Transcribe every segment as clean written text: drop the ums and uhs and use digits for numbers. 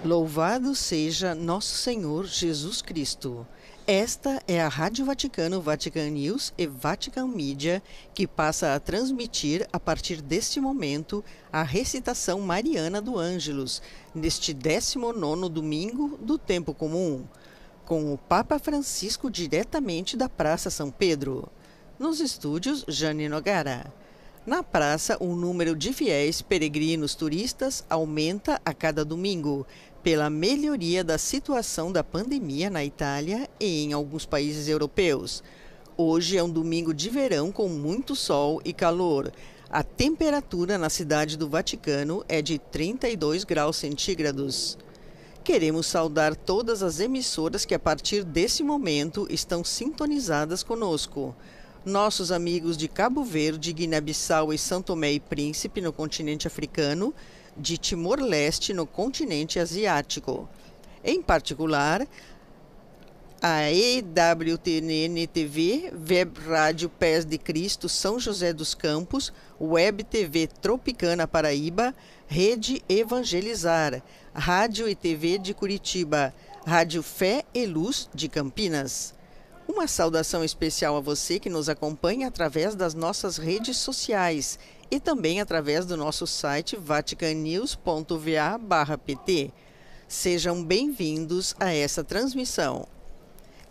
Louvado seja Nosso Senhor Jesus Cristo. Esta é a Rádio Vaticano, Vatican News e Vatican Media, que passa a transmitir, a partir deste momento, a recitação mariana do Ângelus, neste 19º domingo do Tempo Comum, com o Papa Francisco diretamente da Praça São Pedro. Nos estúdios, Jane Nogara. Na praça, o número de fiéis peregrinos turistas aumenta a cada domingo, pela melhoria da situação da pandemia na Itália e em alguns países europeus. Hoje é um domingo de verão com muito sol e calor. A temperatura na cidade do Vaticano é de 32 graus centígrados. Queremos saudar todas as emissoras que a partir desse momento estão sintonizadas conosco. Nossos amigos de Cabo Verde, Guiné-Bissau e São Tomé e Príncipe no continente africano, de Timor-Leste no continente asiático. Em particular, a EWTN-TV, Web Rádio Pés de Cristo São José dos Campos, Web TV Tropicana Paraíba, Rede Evangelizar, Rádio e TV de Curitiba, Rádio Fé e Luz de Campinas. Uma saudação especial a você que nos acompanha através das nossas redes sociais e também através do nosso site vaticannews.va/pt. Sejam bem-vindos a essa transmissão.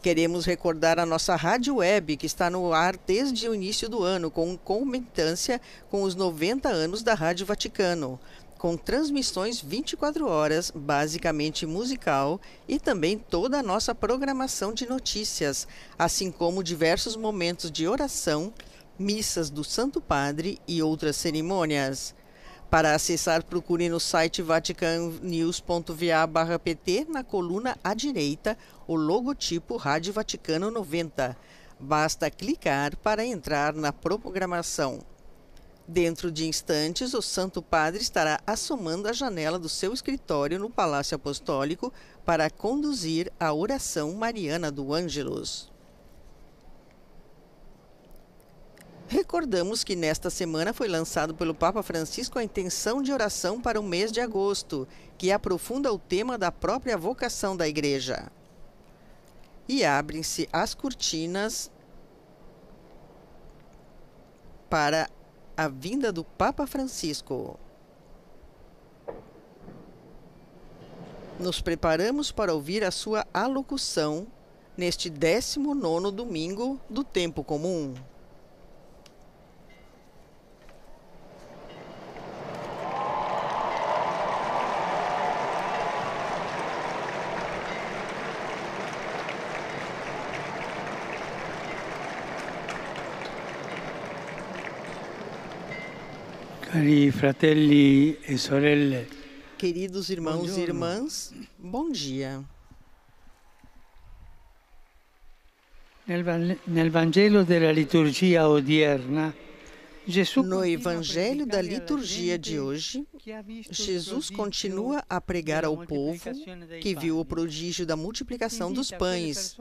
Queremos recordar a nossa rádio web, que está no ar desde o início do ano, com concomitância com os 90 anos da Rádio Vaticano, com transmissões 24 horas, basicamente musical, e também toda a nossa programação de notícias, assim como diversos momentos de oração, missas do Santo Padre e outras cerimônias. Para acessar, procure no site vaticannews.va/pt, na coluna à direita, o logotipo Rádio Vaticano 90. Basta clicar para entrar na programação. Dentro de instantes, o Santo Padre estará assomando a janela do seu escritório no Palácio Apostólico para conduzir a oração mariana do Ângelus. Recordamos que nesta semana foi lançado pelo Papa Francisco a intenção de oração para o mês de agosto, que aprofunda o tema da própria vocação da Igreja. E abrem-se as cortinas para a vinda do Papa Francisco. Nos preparamos para ouvir a sua alocução neste 19º domingo do Tempo Comum. Cari fratelli e sorelle, queridos irmãos e irmãs, bom dia. Nel Vangelo della liturgia odierna, no Evangelho da liturgia de hoje, Jesus continua a pregar ao povo que viu o prodígio da multiplicação dos pães.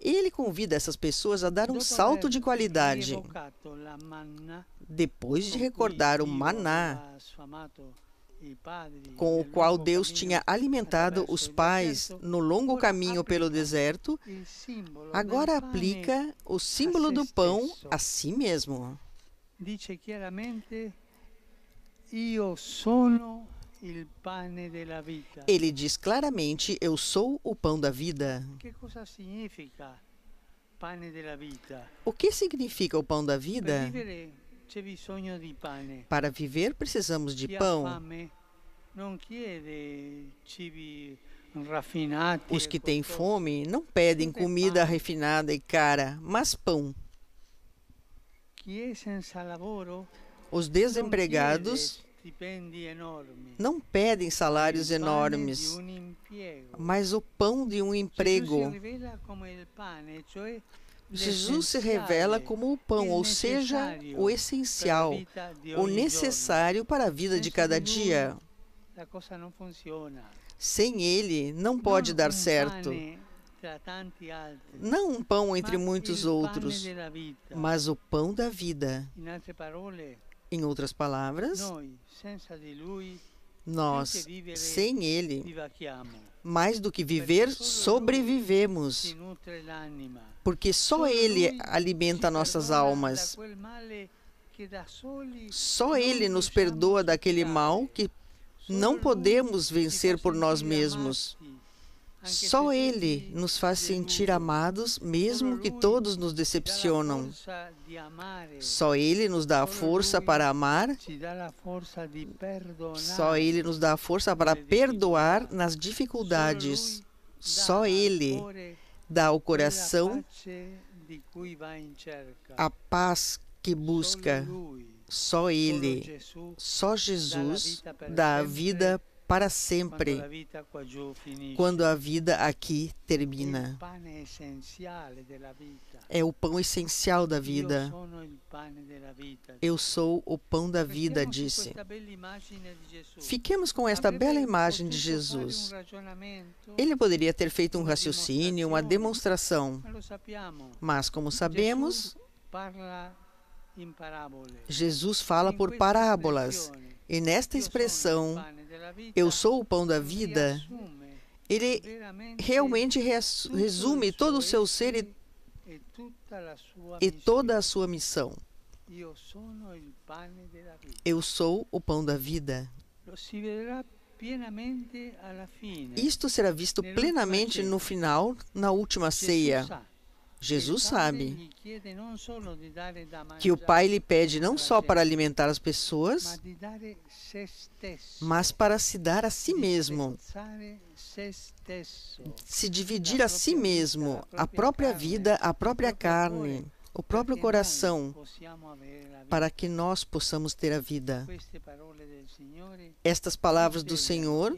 E ele convida essas pessoas a dar um salto de qualidade. Depois de recordar o maná, com o qual Deus tinha alimentado os pais no longo caminho pelo deserto, agora aplica o símbolo do pão a si mesmo. Ele diz claramente: eu sou o pão da vida. O que significa o pão da vida? Para viver, precisamos de pão. Os que têm fome não pedem comida refinada e cara, mas pão. Os desempregados não pedem salários enormes, mas o pão de um emprego. Jesus se revela como o pão, ou seja, o essencial, o necessário para a vida de cada dia. Sem ele, não pode dar certo. Não um pão entre muitos outros, mas o pão da vida. Em outras palavras, Nós, sem Ele, mais do que viver, sobrevivemos, porque só Ele alimenta nossas almas. Só Ele nos perdoa daquele mal que não podemos vencer por nós mesmos. Só Ele nos faz sentir amados, mesmo que todos nos decepcionam. Só Ele nos dá a força para amar. Só Ele nos dá a força para perdoar nas dificuldades. Só Ele dá ao coração a paz que busca. Só Ele, só Jesus dá a vida para sempre, quando a vida aqui termina. É o pão essencial da vida. Eu sou o pão da vida, disse. Fiquemos com esta bela imagem de Jesus. Ele poderia ter feito um raciocínio, uma demonstração, mas, como sabemos, Jesus fala por parábolas. E nesta expressão, eu sou o pão da vida, ele realmente resume todo o seu ser e toda a sua missão. Eu sou o pão da vida. Isto será visto plenamente no final, na última ceia. Jesus sabe que o Pai lhe pede não só para alimentar as pessoas, mas para se dar a si mesmo, se dividir a si mesmo, a própria vida, a própria carne, o próprio coração, para que nós possamos ter a vida. Estas palavras do Senhor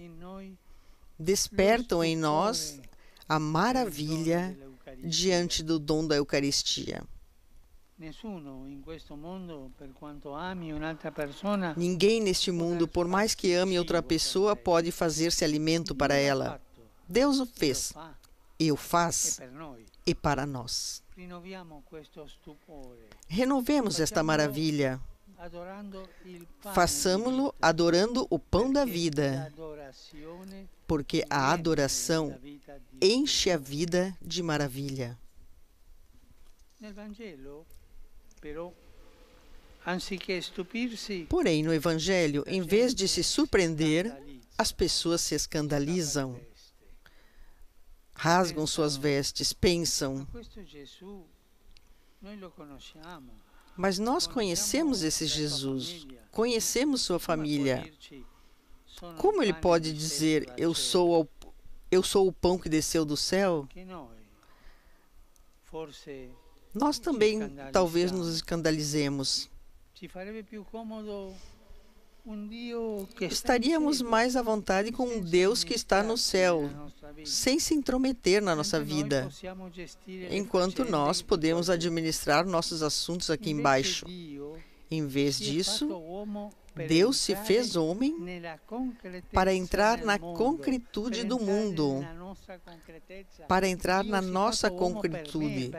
despertam em nós a maravilha diante do dom da Eucaristia. Ninguém neste mundo, por mais que ame outra pessoa, pode fazer-se alimento para ela. Deus o fez, e o faz, e para nós. Renovemos esta maravilha. Façamo-lo adorando o pão da vida, porque a adoração enche a vida de maravilha. Porém, no Evangelho, em vez de se surpreender, as pessoas se escandalizam, rasgam suas vestes, pensam: mas nós conhecemos esse Jesus, conhecemos sua família. Como ele pode dizer, eu sou o pão que desceu do céu? Nós também talvez nos escandalizemos. Estaríamos mais à vontade com um Deus que está no céu, sem se intrometer na nossa vida, enquanto nós podemos administrar nossos assuntos aqui embaixo. Em vez disso, Deus se fez homem para entrar na concretude do mundo, para entrar na nossa concretude.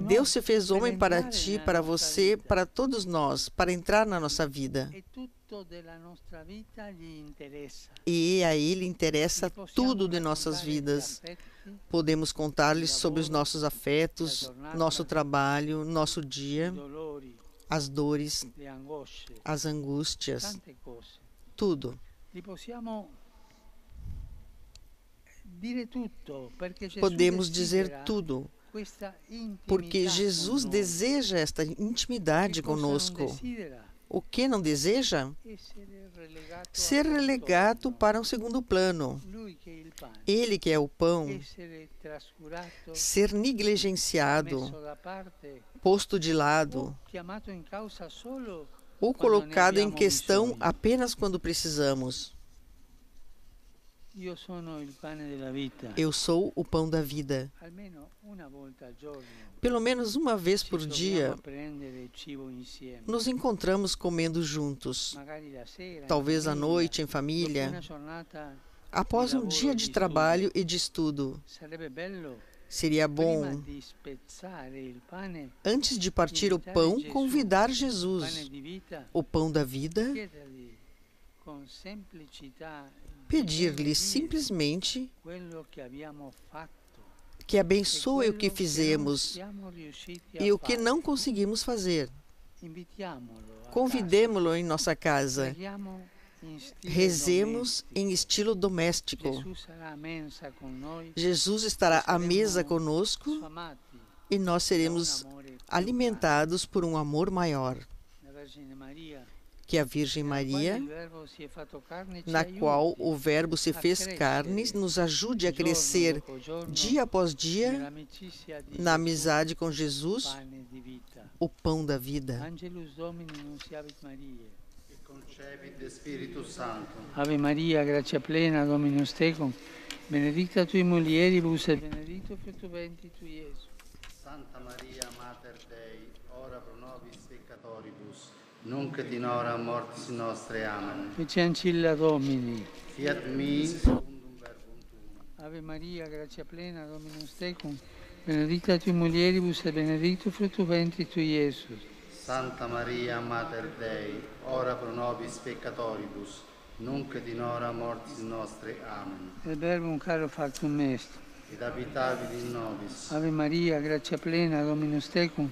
Deus se fez homem para ti, para você, para todos nós, para entrar na nossa vida. E a Ele interessa tudo de nossas vidas. Podemos contar-lhes sobre os nossos afetos, nosso trabalho, nosso dia, as dores, as angústias, tudo. Podemos dizer tudo, porque Jesus deseja esta intimidade conosco. O que não deseja? Ser relegado para um segundo plano. Ele que é o pão, ser negligenciado, posto de lado, ou colocado em questão apenas quando precisamos. Eu sou o pão da vida. Pelo menos uma vez por dia, nos encontramos comendo juntos. Talvez à noite, em família, após um dia de trabalho e de estudo. Seria bom, antes de partir o pão, convidar Jesus, o pão da vida, pedir-lhe simplesmente que abençoe o que fizemos e o que não conseguimos fazer. Convidemo-lo em nossa casa. Rezemos em estilo doméstico. Jesus estará à mesa conosco e nós seremos alimentados por um amor maior. Que a Virgem Maria, na qual o Verbo se fez carne, nos ajude a crescer dia após dia na amizade com Jesus, o pão da vida. Ave Maria, gratia plena, Dominus tecum, benedicta tui mulieribus et benedictus fructus ventris tui, Iesus. Santa Maria, Mater Dei, ora pro nobis peccatoribus, nunc et in hora mortis nostre. Amen. Ecce ancilla Domini. Fiat mi secundum verbum tuum. Ave Maria, gratia plena, Dominus tecum, benedicta tui mulieribus et benedictus fructus ventris tui, Iesus. Santa Maria, Mater Dei, ora pro nobis peccatoribus, nunc et in hora mortis nostre. Amen. Et verbum caro factum est. Ed abitavit in nobis. Ave Maria, gratia plena, Dominus tecum,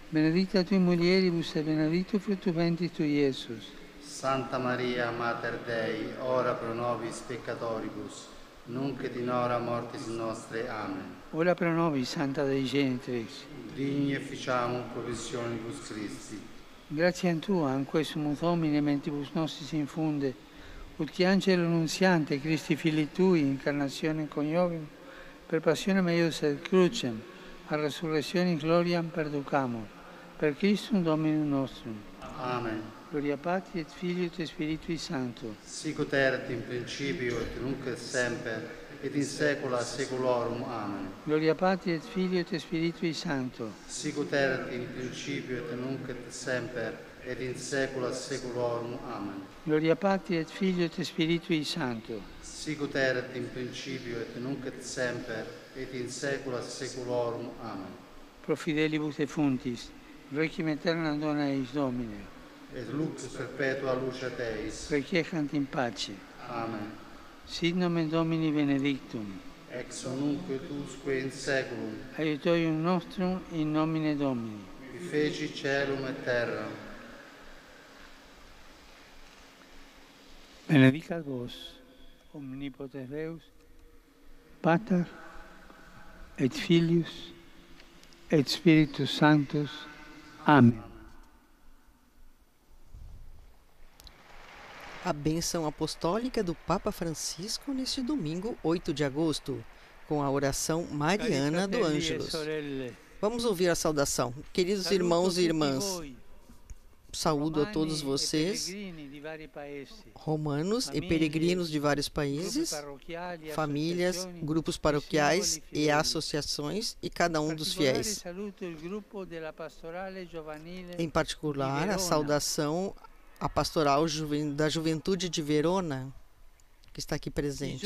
benedicta tui mulieribus et benedictus fructus ventris tui, Iesus. Santa Maria, Mater Dei, ora pro nobis peccatoribus, nunc et in hora mortis nostre. Amen. Ora pro nobis, Santa Dei Genitrix. Digni efficiamur promissionibus Christi. Grazie a Tua, anque sumus Domine, mentibus nostris infunde, ut qui angelo nunziante, Christi Filii Tui, incarnazione coniovim, per passione meius et crucem, a resurrezione in gloriam perducamur, per Christum Dominum nostrum. Amen. Gloria Patri et Filii et Spiritui Sancto. Sic ut erat in principio et nunc et semper et in saecula saeculorum. Amen. Gloria Patri et Filii et Spiritui Sancto. Sic ut erat in principio et nunc et semper et in saecula saeculorum. Amen. Gloria Patri et Filii et Spiritui Sancto. Sic ut erat in principio et nunc et semper et in saecula saeculorum. Amen. Pro fidelibus defuntis, requiem aeternam dona eis Domine. Et lux perpetua luce Teis. Requiescant in pace. Amen. Sit nomen Domini benedictum. Ex nunc et usque in saeculum. Aiutorium nostrum in nomine Domini. Qui feci caelum et terra. Benedicat vos, omnipotens Deus, Pater et Filius et Spiritus Sanctus. Amen. A bênção apostólica do Papa Francisco neste domingo, 8 de agosto, com a oração mariana do Ângelus. Vamos ouvir a saudação. Queridos irmãos e irmãs, saúdo a todos vocês, romanos e peregrinos de vários países, famílias, grupos paroquiais e associações e cada um dos fiéis. Em particular, a saudação à pastoral da Juventude de Verona, que está aqui presente.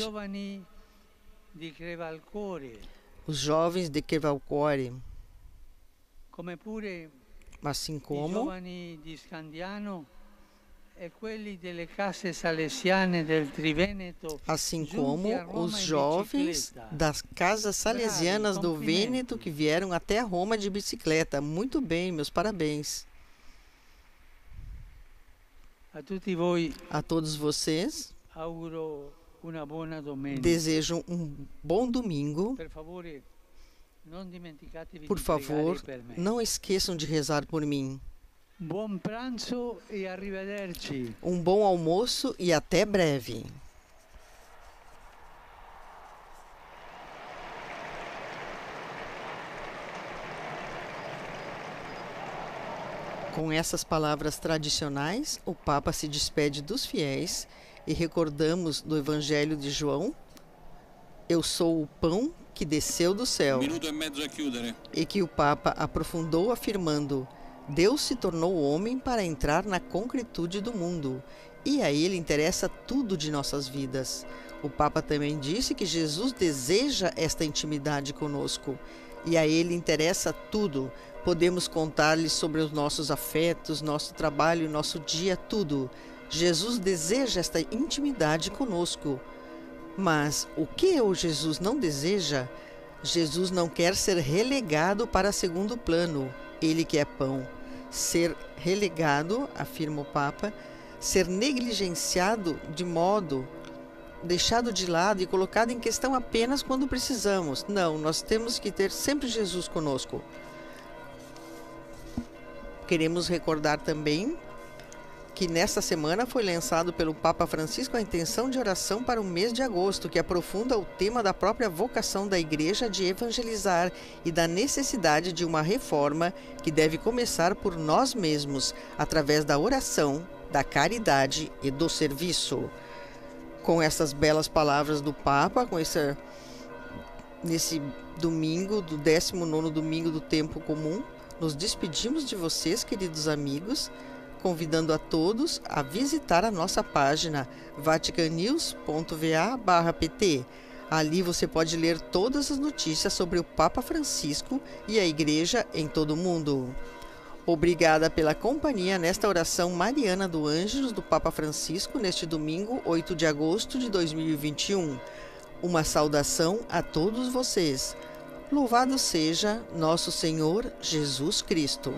Os jovens de Crevalcore, assim como os jovens das casas salesianas do Vêneto que vieram até Roma de bicicleta. Muito bem, meus parabéns. A todos vocês, desejo um bom domingo. Por favor, não esqueçam de rezar por mim. Um bom almoço e até breve. Com essas palavras tradicionais, o Papa se despede dos fiéis e recordamos do Evangelho de João: eu sou o pão que desceu do céu. E que o Papa aprofundou afirmando: Deus se tornou homem para entrar na concretude do mundo, e a Ele interessa tudo de nossas vidas. O Papa também disse que Jesus deseja esta intimidade conosco, e a Ele interessa tudo. Podemos contar-lhe sobre os nossos afetos, nosso trabalho, nosso dia, tudo. Jesus deseja esta intimidade conosco. Mas o que o Jesus não deseja? Jesus não quer ser relegado para segundo plano. Ele que é pão. Ser relegado, afirma o Papa, ser negligenciado de modo deixado de lado e colocado em questão apenas quando precisamos. Não, nós temos que ter sempre Jesus conosco. Queremos recordar também que nesta semana foi lançado pelo Papa Francisco a intenção de oração para o mês de agosto, que aprofunda o tema da própria vocação da Igreja de evangelizar e da necessidade de uma reforma que deve começar por nós mesmos, através da oração, da caridade e do serviço. Com essas belas palavras do Papa, nesse domingo, do 19º domingo do tempo comum, nos despedimos de vocês, queridos amigos, convidando a todos a visitar a nossa página vaticanews.va/pt. Ali você pode ler todas as notícias sobre o Papa Francisco e a Igreja em todo o mundo. Obrigada pela companhia nesta oração mariana do Ângelus do Papa Francisco neste domingo, 8 de agosto de 2021. Uma saudação a todos vocês. Louvado seja nosso Senhor Jesus Cristo.